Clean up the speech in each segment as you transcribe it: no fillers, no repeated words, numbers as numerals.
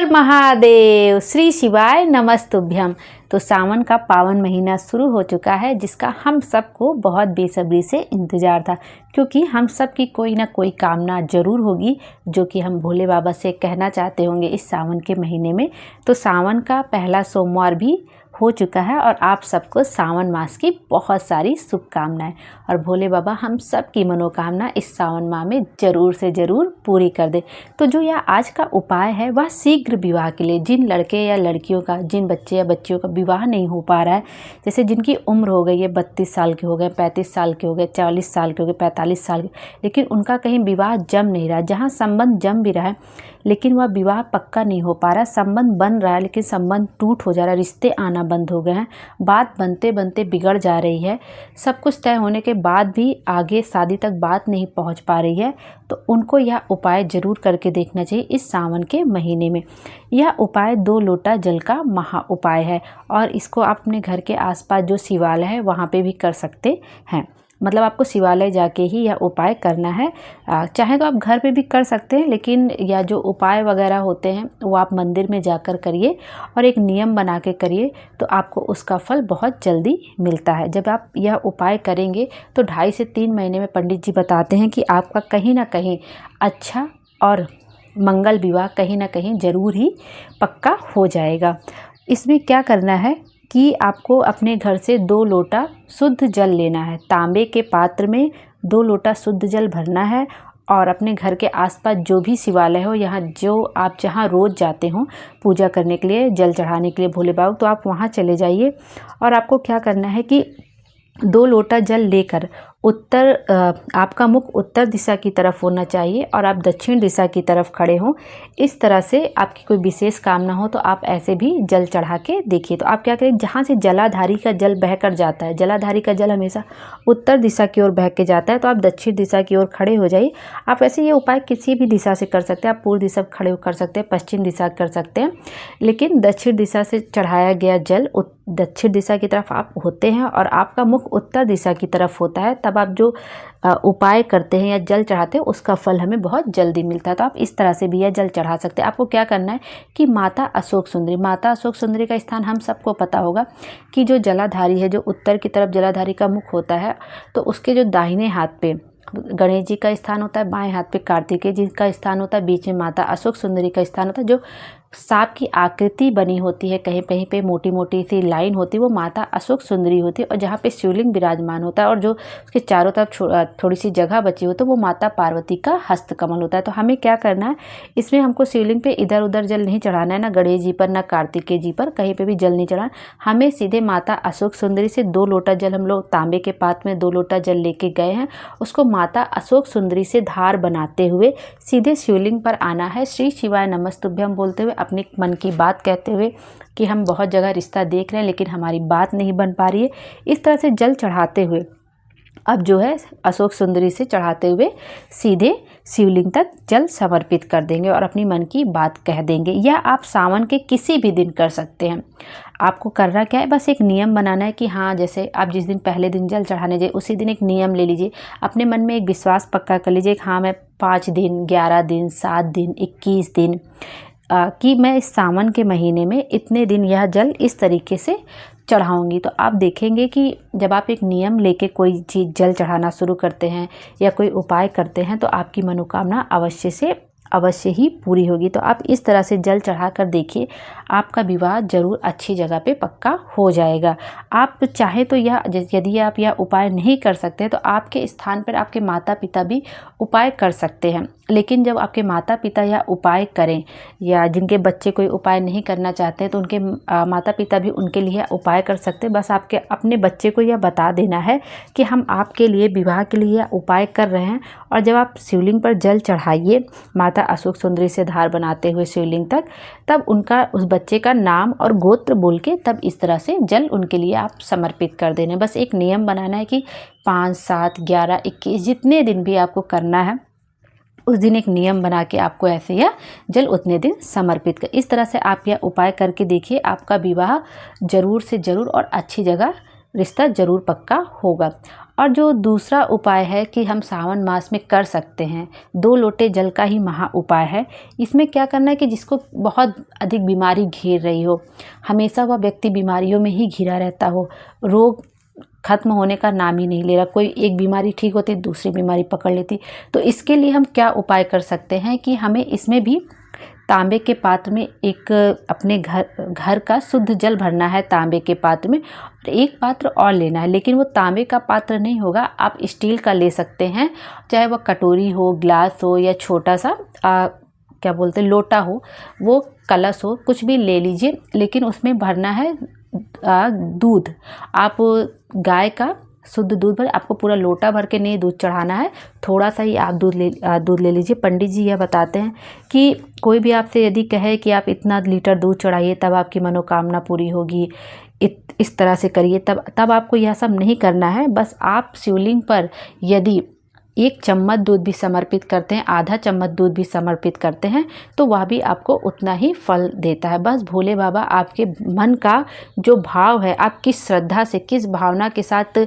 बोल महादेव, श्री शिवाय नमस्तुभ्यम। तो सावन का पावन महीना शुरू हो चुका है, जिसका हम सबको बहुत बेसब्री से इंतज़ार था, क्योंकि हम सब की कोई ना कोई कामना ज़रूर होगी जो कि हम भोले बाबा से कहना चाहते होंगे इस सावन के महीने में। तो सावन का पहला सोमवार भी हो चुका है और आप सबको सावन मास की बहुत सारी शुभकामनाएं। और भोले बाबा हम सब की मनोकामना इस सावन माह में ज़रूर से ज़रूर पूरी कर दे। तो जो यह आज का उपाय है वह शीघ्र विवाह के लिए, जिन लड़के या लड़कियों का, जिन बच्चे या बच्चियों का विवाह नहीं हो पा रहा है, जैसे जिनकी उम्र हो गई है 32 साल के हो गए, 35 साल के हो गए, 40 साल के हो गए, 45 साल के, लेकिन उनका कहीं विवाह जम नहीं रहा, जहाँ संबंध जम भी रहा है लेकिन वह विवाह पक्का नहीं हो पा रहा, संबंध बन रहा है लेकिन संबंध टूट हो जा रहा है, रिश्ते आना बंद हो गए हैं, बात बनते बनते बिगड़ जा रही है, सब कुछ तय होने के बाद भी आगे शादी तक बात नहीं पहुंच पा रही है, तो उनको यह उपाय ज़रूर करके देखना चाहिए इस सावन के महीने में। यह उपाय 2 लोटा जल का महा उपाय है और इसको आप अपने घर के आसपास जो शिवालय है वहाँ पे भी कर सकते हैं। मतलब आपको शिवालय जाके ही यह उपाय करना है। चाहे तो आप घर पे भी कर सकते हैं, लेकिन यह जो उपाय वगैरह होते हैं वो आप मंदिर में जाकर करिए और एक नियम बना के करिए, तो आपको उसका फल बहुत जल्दी मिलता है। जब आप यह उपाय करेंगे तो 2.5 से 3 महीने में पंडित जी बताते हैं कि आपका कहीं ना कहीं अच्छा और मंगल विवाह कहीं ना कहीं ज़रूर ही पक्का हो जाएगा। इसमें क्या करना है कि आपको अपने घर से 2 लोटा शुद्ध जल लेना है। तांबे के पात्र में 2 लोटा शुद्ध जल भरना है और अपने घर के आसपास जो भी शिवालय हो, यहाँ जो आप जहाँ रोज़ जाते हो पूजा करने के लिए, जल चढ़ाने के लिए भोले बाबा, तो आप वहाँ चले जाइए। और आपको क्या करना है कि 2 लोटा जल लेकर आपका मुख उत्तर दिशा की तरफ होना चाहिए और आप दक्षिण दिशा की तरफ खड़े हों। इस तरह से आपकी कोई विशेष कामना हो तो आप ऐसे भी जल चढ़ा के देखिए। तो आप क्या करें, जहाँ से जलाधारी का जल बहकर जाता है, जलाधारी का जल हमेशा उत्तर दिशा की ओर बह के जाता है, तो आप दक्षिण दिशा की ओर खड़े हो जाइए। आप ऐसे ये उपाय किसी भी दिशा से कर सकते हैं, आप पूर्व दिशा खड़े कर सकते हैं, पश्चिम दिशा कर सकते हैं, लेकिन दक्षिण दिशा से चढ़ाया गया जल दक्षिण दिशा की तरफ आप होते हैं और आपका मुख उत्तर दिशा की तरफ होता है, तब आप जो उपाय करते हैं या जल चढ़ाते हैं उसका फल हमें बहुत जल्दी मिलता है। तो आप इस तरह से भी यह जल चढ़ा सकते हैं। आपको क्या करना है कि माता अशोक सुंदरी का स्थान हम सबको पता होगा कि जो जलाधारी है, जो उत्तर की तरफ जलाधारी का मुख होता है, तो उसके जो दाहिने हाथ पे गणेश जी का स्थान होता है, बाएं हाथ पे कार्तिकेय जी का स्थान होता है, बीच में माता अशोक सुंदरी का स्थान होता है। जो सांप की आकृति बनी होती है, कहीं कहीं पे मोटी मोटी सी लाइन होती है, वो माता अशोक सुंदरी होती है। और जहाँ पे शिवलिंग विराजमान होता है और जो उसके चारों तरफ थोड़ी सी जगह बची हो तो वो माता पार्वती का हस्तकमल होता है। तो हमें क्या करना है, इसमें हमको शिवलिंग पे इधर उधर जल नहीं चढ़ाना है, ना गणेश जी पर, ना कार्तिकेय जी पर, कहीं पर भी जल नहीं चढ़ाना। हमें सीधे माता अशोक सुंदरी से 2 लोटा जल, हम लोग तांबे के पात्र में 2 लोटा जल लेके गए हैं, उसको माता अशोक सुंदरी से धार बनाते हुए सीधे शिवलिंग पर आना है। श्री शिवाय नमस्तुभ्यम बोलते हुए, अपने मन की बात कहते हुए कि हम बहुत जगह रिश्ता देख रहे हैं लेकिन हमारी बात नहीं बन पा रही है, इस तरह से जल चढ़ाते हुए अब जो है अशोक सुंदरी से चढ़ाते हुए सीधे शिवलिंग तक जल समर्पित कर देंगे और अपनी मन की बात कह देंगे। यह आप सावन के किसी भी दिन कर सकते हैं। आपको करना क्या है, बस एक नियम बनाना है कि हाँ, जैसे आप जिस दिन पहले दिन जल चढ़ाने जाए उसी दिन एक नियम ले लीजिए, अपने मन में एक विश्वास पक्का कर लीजिए कि हाँ, मैं 5 दिन, 11 दिन, 7 दिन, 21 दिन कि मैं इस सावन के महीने में इतने दिन यह जल इस तरीके से चढ़ाऊंगी। तो आप देखेंगे कि जब आप एक नियम लेके कोई चीज़ जल चढ़ाना शुरू करते हैं या कोई उपाय करते हैं तो आपकी मनोकामना अवश्य ही पूरी होगी। तो आप इस तरह से जल चढ़ा कर देखिए, आपका विवाह जरूर अच्छी जगह पे पक्का हो जाएगा। आप चाहे तो यदि आप यह उपाय नहीं कर सकते तो आपके स्थान पर आपके माता पिता भी उपाय कर सकते हैं। लेकिन जब आपके माता पिता यह उपाय करें या जिनके बच्चे कोई उपाय नहीं करना चाहते हैं तो उनके माता पिता भी उनके लिए उपाय कर सकते हैं। बस आपके अपने बच्चे को यह बता देना है कि हम आपके लिए विवाह के लिए यह उपाय कर रहे हैं। और जब आप शिवलिंग पर जल चढ़ाइए माता अशोक सुंदरी से धार बनाते हुए शिवलिंग तक, तब उस बच्चे का नाम और गोत्र बोल के तब इस तरह से जल उनके लिए आप समर्पित कर देने। बस एक नियम बनाना है कि 5, 7, 11, 21 जितने दिन भी आपको करना है उस दिन एक नियम बना के आपको ऐसे या जल उतने दिन समर्पित कर, इस तरह से आप यह उपाय करके देखिए, आपका विवाह ज़रूर से ज़रूर और अच्छी जगह रिश्ता ज़रूर पक्का होगा। और जो दूसरा उपाय है कि हम सावन मास में कर सकते हैं, 2 लोटे जल का ही महा उपाय है। इसमें क्या करना है कि जिसको बहुत अधिक बीमारी घेर रही हो, हमेशा वह व्यक्ति बीमारियों में ही घिरा रहता हो, रोग खत्म होने का नाम ही नहीं ले रहा, कोई एक बीमारी ठीक होती दूसरी बीमारी पकड़ लेती, तो इसके लिए हम क्या उपाय कर सकते हैं कि हमें इसमें भी तांबे के पात्र में एक अपने घर का शुद्ध जल भरना है तांबे के पात्र में, और एक पात्र और लेना है, लेकिन वो तांबे का पात्र नहीं होगा, आप स्टील का ले सकते हैं, चाहे वह कटोरी हो, ग्लास हो या छोटा सा क्या बोलते हैं लोटा हो, वो कलश हो, कुछ भी ले लीजिए, लेकिन उसमें भरना है दूध। आप गाय का शुद्ध दूध भर, आपको पूरा लोटा भर के नहीं दूध चढ़ाना है, थोड़ा सा ही आप दूध ले लीजिए। पंडित जी यह बताते हैं कि कोई भी आपसे यदि कहे कि आप इतना लीटर दूध चढ़ाइए तब आपकी मनोकामना पूरी होगी, इस तरह से करिए, तब आपको यह सब नहीं करना है। बस आप शिवलिंग पर यदि 1 चम्मच दूध भी समर्पित करते हैं, आधा चम्मच दूध भी समर्पित करते हैं, तो वह भी आपको उतना ही फल देता है। बस भोले बाबा आपके मन का जो भाव है, आप किस श्रद्धा से, किस भावना के साथ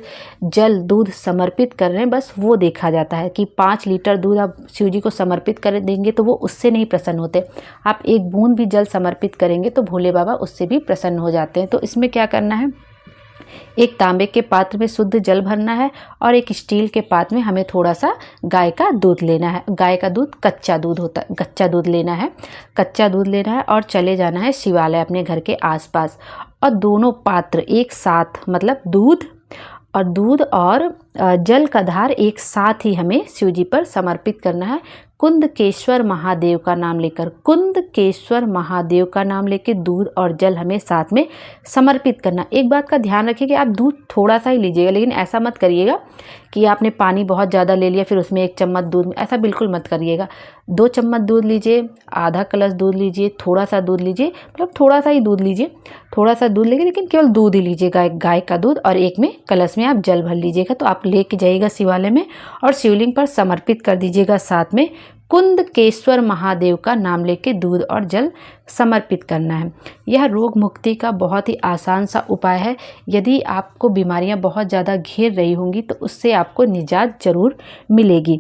जल दूध समर्पित कर रहे हैं, बस वो देखा जाता है कि 5 लीटर दूध आप शिव जी को समर्पित कर देंगे तो वो उससे नहीं प्रसन्न होते। आप 1 बूंद भी जल समर्पित करेंगे तो भोले बाबा उससे भी प्रसन्न हो जाते हैं। तो इसमें क्या करना है, एक तांबे के पात्र में शुद्ध जल भरना है और एक स्टील के पात्र में हमें थोड़ा सा गाय का दूध लेना है। गाय का दूध कच्चा दूध होता है, कच्चा दूध लेना है, कच्चा दूध लेना है और चले जाना है शिवालय अपने घर के आसपास, और दोनों पात्र एक साथ, मतलब दूध और जल का धार एक साथ ही हमें शिव जी पर समर्पित करना है। कुंदकेश्वर महादेव का नाम लेकर, कुंदकेश्वर महादेव का नाम लेकर दूध और जल हमें साथ में समर्पित करना। एक बात का ध्यान रखिए कि आप दूध थोड़ा सा ही लीजिएगा, लेकिन ऐसा मत करिएगा कि आपने पानी बहुत ज़्यादा ले लिया फिर उसमें 1 चम्मच दूध, ऐसा बिल्कुल मत करिएगा। 2 चम्मच दूध लीजिए, आधा कलश दूध लीजिए, थोड़ा सा दूध लीजिए, मतलब थोड़ा सा ही दूध लीजिए, थोड़ा सा दूध लेंगे लेकिन केवल दूध ही लीजिएगा, गाय का दूध, और एक में कलश में आप जल भर लीजिएगा। तो आप लेके जाइएगा शिवालय में और शिवलिंग पर समर्पित कर दीजिएगा। साथ में कुंदकेश्वर महादेव का नाम लेके दूध और जल समर्पित करना है। यह रोग मुक्ति का बहुत ही आसान सा उपाय है। यदि आपको बीमारियां बहुत ज़्यादा घेर रही होंगी तो उससे आपको निजात जरूर मिलेगी।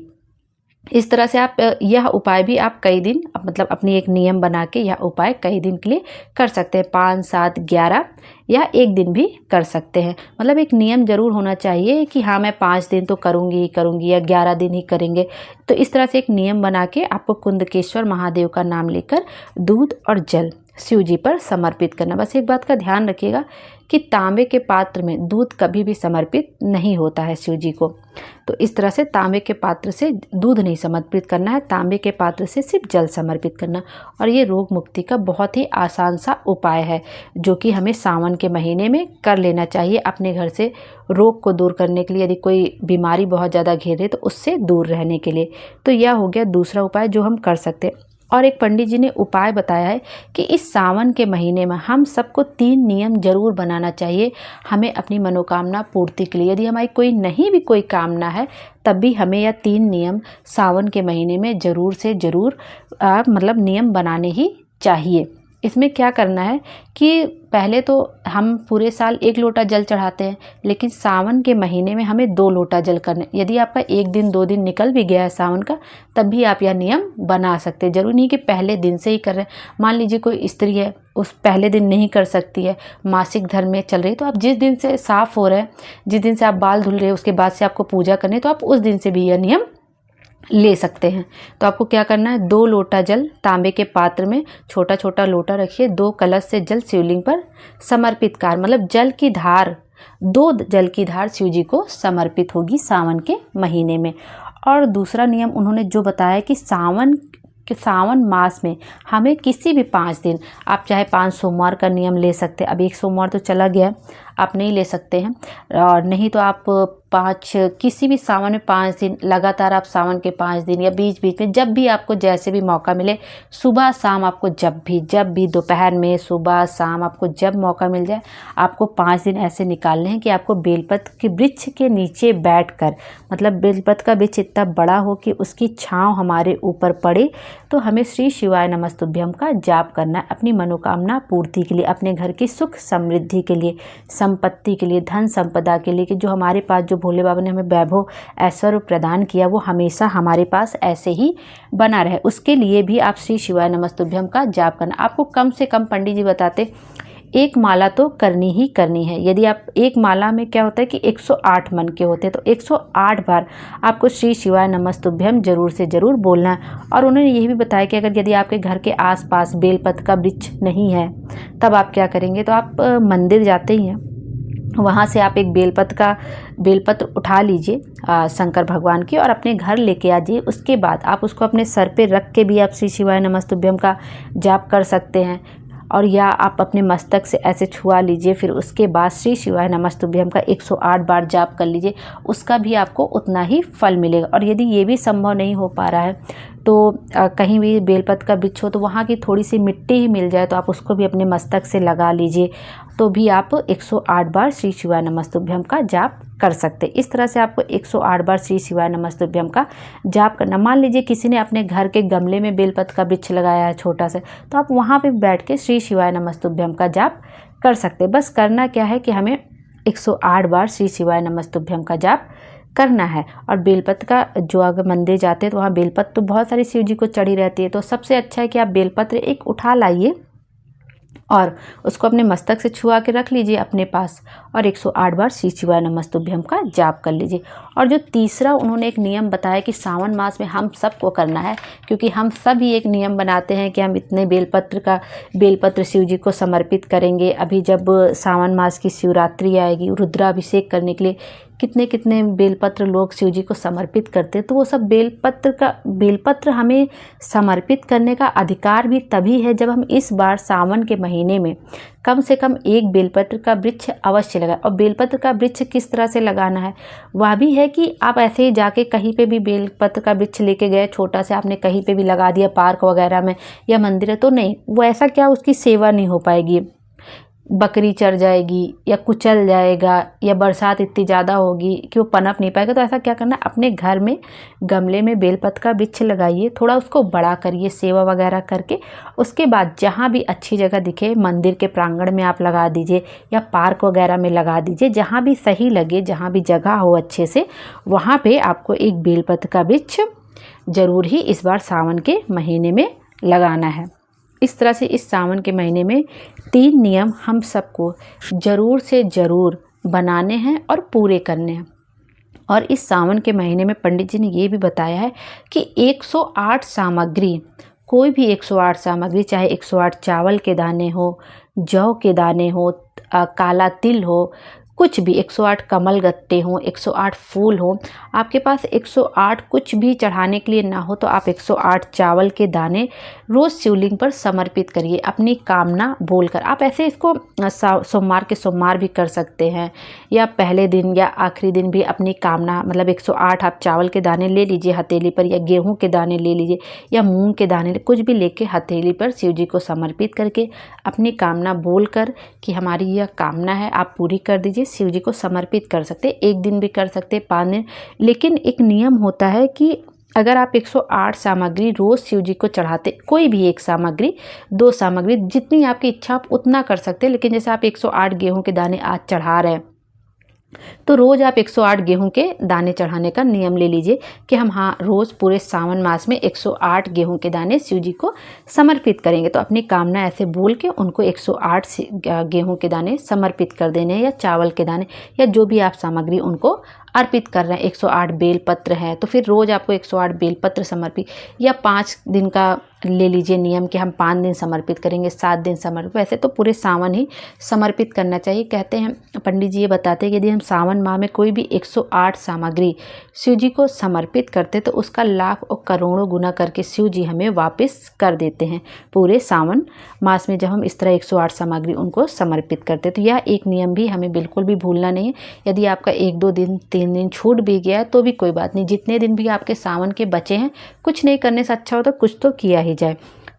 इस तरह से आप यह उपाय भी आप कई दिन, मतलब अपनी एक नियम बना के यह उपाय कई दिन के लिए कर सकते हैं, 5, 7, 11 या 1 दिन भी कर सकते हैं। मतलब एक नियम ज़रूर होना चाहिए कि हाँ मैं 5 दिन तो करूँगी ही करूँगी या 11 दिन ही करेंगे। तो इस तरह से एक नियम बना के आपको कुंदकेश्वर महादेव का नाम लेकर दूध और जल शिव जी पर समर्पित करना। बस एक बात का ध्यान रखिएगा कि तांबे के पात्र में दूध कभी भी समर्पित नहीं होता है शिव जी को। तो इस तरह से तांबे के पात्र से दूध नहीं समर्पित करना है, तांबे के पात्र से सिर्फ जल समर्पित करना। और ये रोग मुक्ति का बहुत ही आसान सा उपाय है जो कि हमें सावन के महीने में कर लेना चाहिए अपने घर से रोग को दूर करने के लिए। यदि कोई बीमारी बहुत ज़्यादा घेरे तो उससे दूर रहने के लिए। तो यह हो गया दूसरा उपाय जो हम कर सकते हैं। और एक पंडित जी ने उपाय बताया है कि इस सावन के महीने में हम सबको 3 नियम जरूर बनाना चाहिए हमें अपनी मनोकामना पूर्ति के लिए। यदि हमारी कोई कोई कामना है तब भी हमें यह 3 नियम सावन के महीने में ज़रूर से ज़रूर मतलब नियम बनाने ही चाहिए। इसमें क्या करना है कि पहले तो हम पूरे साल 1 लोटा जल चढ़ाते हैं, लेकिन सावन के महीने में हमें 2 लोटा जल करने। यदि आपका 1 दिन 2 दिन निकल भी गया है सावन का, तब भी आप यह नियम बना सकते हैं। जरूरी नहीं कि पहले दिन से ही कर रहे हैं। मान लीजिए कोई स्त्री है, उस पहले दिन नहीं कर सकती है, मासिक धर्म में चल रही है, तो आप जिस दिन से साफ़ हो रहे हैं, जिस दिन से आप बाल धुल रहे हैं, उसके बाद से आपको पूजा करनी है, तो आप उस दिन से भी यह नियम ले सकते हैं। तो आपको क्या करना है, 2 लोटा जल तांबे के पात्र में, छोटा छोटा लोटा रखिए, 2 कलश से जल शिवलिंग पर समर्पित कर, मतलब जल की धार, 2 जल की धार शिव जी को समर्पित होगी सावन के महीने में। और दूसरा नियम उन्होंने जो बताया कि सावन मास में हमें किसी भी 5 दिन, आप चाहे 5 सोमवार का नियम ले सकते हैं। अब 1 सोमवार तो चला गया, आप नहीं ले सकते हैं, और नहीं तो आप 5 किसी भी सावन में 5 दिन लगातार, आप सावन के 5 दिन या बीच बीच में जब भी आपको जैसे भी मौका मिले, सुबह शाम आपको जब भी दोपहर में, सुबह शाम आपको जब मौका मिल जाए, आपको 5 दिन ऐसे निकालने हैं कि आपको बेलपत्र के वृक्ष के नीचे बैठकर, मतलब बेलपत्र का वृक्ष इतना बड़ा हो कि उसकी छाँव हमारे ऊपर पड़े, तो हमें श्री शिवाय नमस्तुभ्यम का जाप करना है अपनी मनोकामना पूर्ति के लिए, अपने घर की सुख समृद्धि के लिए। संपत्ति के लिए, धन संपदा के लिए, कि जो हमारे पास जो भोले बाबा ने हमें वैभव ऐश्वर्य प्रदान किया वो हमेशा हमारे पास ऐसे ही बना रहे, उसके लिए भी आप श्री शिवाय नमस्तुभ्यम का जाप करना। आपको कम से कम पंडित जी बताते एक माला तो करनी ही करनी है। यदि आप एक माला में क्या होता है कि 108 मन के होते हैं, तो 108 बार आपको श्री शिवाय नमस्तुभ्यम जरूर से ज़रूर बोलना है। और उन्होंने यही भी बताया कि अगर यदि आपके घर के आसपास बेलपत्र का वृक्ष नहीं है तब आप क्या करेंगे, तो आप मंदिर जाते ही हैं, वहाँ से आप एक बेलपत्र उठा लीजिए शंकर भगवान की और अपने घर लेके आ जाइए। उसके बाद आप उसको अपने सर पे रख के भी आप श्री शिवाय नमस्तुभ्यम का जाप कर सकते हैं, और या आप अपने मस्तक से ऐसे छुआ लीजिए। फिर उसके बाद श्री शिवाय नमस्तुभ्यम का 108 बार जाप कर लीजिए, उसका भी आपको उतना ही फल मिलेगा। और यदि ये भी संभव नहीं हो पा रहा है तो कहीं भी बेलपत्र का वृक्ष हो तो वहाँ की थोड़ी सी मिट्टी ही मिल जाए तो आप उसको भी अपने मस्तक से लगा लीजिए, तो भी आप 108 बार श्री शिवाय नमस्तुभ्यम का जाप कर सकते। इस तरह से आपको 108 बार श्री शिवाय नमस्तुभ्यम का जाप करना। मान लीजिए किसी ने अपने घर के गमले में बेलपत्र का वृक्ष लगाया है छोटा सा, तो आप वहाँ पे बैठ के श्री शिवाय नमस्तुभ्यम का जाप कर सकते। बस करना क्या है कि हमें 108 बार श्री शिवाय नमस्तुभ्यम का जाप करना है। और बेलपत्र का जो अगर मंदिर जाते हैं तो वहाँ बेलपत्र तो बहुत सारी शिव जी को चढ़ी रहती है, तो सबसे अच्छा है कि आप बेलपत्र एक उठा लाइए और उसको अपने मस्तक से छुआ के रख लीजिए अपने पास, और 108 बार श्री शिवाय नमस्तुभ्यम का जाप कर लीजिए। और जो तीसरा उन्होंने एक नियम बताया कि सावन मास में हम सबको करना है, क्योंकि हम सब ही एक नियम बनाते हैं कि हम इतने बेलपत्र शिव जी को समर्पित करेंगे। अभी जब सावन मास की शिवरात्रि आएगी, रुद्राभिषेक करने के लिए कितने कितने बेलपत्र लोग शिव जी को समर्पित करते हैं, तो वो सब बेलपत्र हमें समर्पित करने का अधिकार भी तभी है जब हम इस बार सावन के महीने में कम से कम एक बेलपत्र का वृक्ष अवश्य लगाएं। और बेलपत्र का वृक्ष किस तरह से लगाना है, वह भी है कि आप ऐसे ही जाके कहीं पे भी बेलपत्र का वृक्ष लेके गए, छोटा सा आपने कहीं पे भी लगा दिया पार्क वगैरह में या मंदिर है, तो नहीं, वो ऐसा क्या उसकी सेवा नहीं हो पाएगी, बकरी चढ़ जाएगी या कुचल जाएगा या बरसात इतनी ज़्यादा होगी कि वो पनप नहीं पाएगा। तो ऐसा क्या करना, अपने घर में गमले में बेलपत्र का वृक्ष लगाइए, थोड़ा उसको बड़ा करिए सेवा वगैरह करके। उसके बाद जहाँ भी अच्छी जगह दिखे, मंदिर के प्रांगण में आप लगा दीजिए या पार्क वगैरह में लगा दीजिए, जहाँ भी सही लगे, जहाँ भी जगह हो अच्छे से, वहाँ पर आपको एक बेलपत्र का वृक्ष ज़रूर ही इस बार सावन के महीने में लगाना है। इस तरह से इस सावन के महीने में 3 नियम हम सबको ज़रूर से ज़रूर बनाने हैं और पूरे करने हैं। और इस सावन के महीने में पंडित जी ने ये भी बताया है कि 108 सामग्री, कोई भी 108 सामग्री, चाहे 108 चावल के दाने हो, जौ के दाने हो, काला तिल हो, कुछ भी 108 कमल गत्ते हों, 108 फूल हो, आपके पास 108 कुछ भी चढ़ाने के लिए ना हो तो आप 108 चावल के दाने रोज़ शिवलिंग पर समर्पित करिए अपनी कामना बोलकर। आप ऐसे इसको सोमवार के सोमवार भी कर सकते हैं, या पहले दिन या आखिरी दिन भी अपनी कामना, मतलब 108 आप चावल के दाने ले लीजिए हथेली पर, या गेहूं के दाने ले लीजिए या मूंग के दाने, कुछ भी लेके हथेली पर शिव जी को समर्पित करके अपनी कामना बोलकर कि हमारी यह कामना है आप पूरी कर दीजिए, शिव जी को समर्पित कर सकते। एक दिन भी कर सकते, 5 दिन। लेकिन एक नियम होता है कि अगर आप 108 सामग्री रोज़ शिव जी को चढ़ाते, कोई भी एक सामग्री, 2 सामग्री, जितनी आपकी इच्छा आप उतना कर सकते। लेकिन जैसे आप 108 गेहूं के दाने आज चढ़ा रहे हैं तो रोज़ आप 108 गेहूं के दाने चढ़ाने का नियम ले लीजिए कि हम रोज़ पूरे सावन मास में 108 गेहूं के दाने शिव जी को समर्पित करेंगे। तो अपनी कामना ऐसे बोल के उनको 108 गेहूं के दाने समर्पित कर देने हैं, या चावल के दाने, या जो भी आप सामग्री उनको अर्पित कर रहे हैं। 108 बेलपत्र है तो फिर रोज़ आपको 108 बेलपत्र समर्पित, या 5 दिन का ले लीजिए नियम कि हम 5 दिन समर्पित करेंगे, 7 दिन समर्पित, वैसे तो पूरे सावन ही समर्पित करना चाहिए। कहते हैं पंडित जी ये बताते हैं कि यदि हम सावन माह में कोई भी 108 सामग्री शिव जी को समर्पित करते तो उसका लाख और करोड़ों गुना करके शिव जी हमें वापस कर देते हैं पूरे सावन मास में, जब हम इस तरह 108 सामग्री उनको समर्पित करते। तो यह एक नियम भी हमें बिल्कुल भी भूलना नहीं है। यदि आपका 1-2 दिन 3 दिन छूट भी गया है तो भी कोई बात नहीं, जितने दिन भी आपके सावन के बचे हैं, कुछ नहीं करने से अच्छा हो तो कुछ तो किया ही जाए।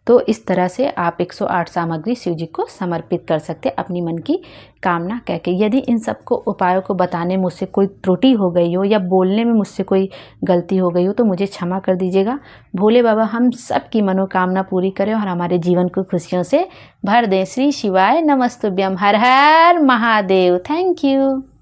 तो इस तरह से आप 108 सामग्री शिव जी को समर्पित कर सकते हैं अपनी मन की कामना कह के। यदि इन सबको उपायों को बताने में मुझसे कोई त्रुटि हो गई हो या बोलने में मुझसे कोई गलती हो गई हो तो मुझे क्षमा कर दीजिएगा। भोले बाबा हम सब की मनोकामना पूरी करें और हमारे जीवन को खुशियों से भर दें। श्री शिवाय नमस्तुभ्यम। हर हर महादेव। Thank you.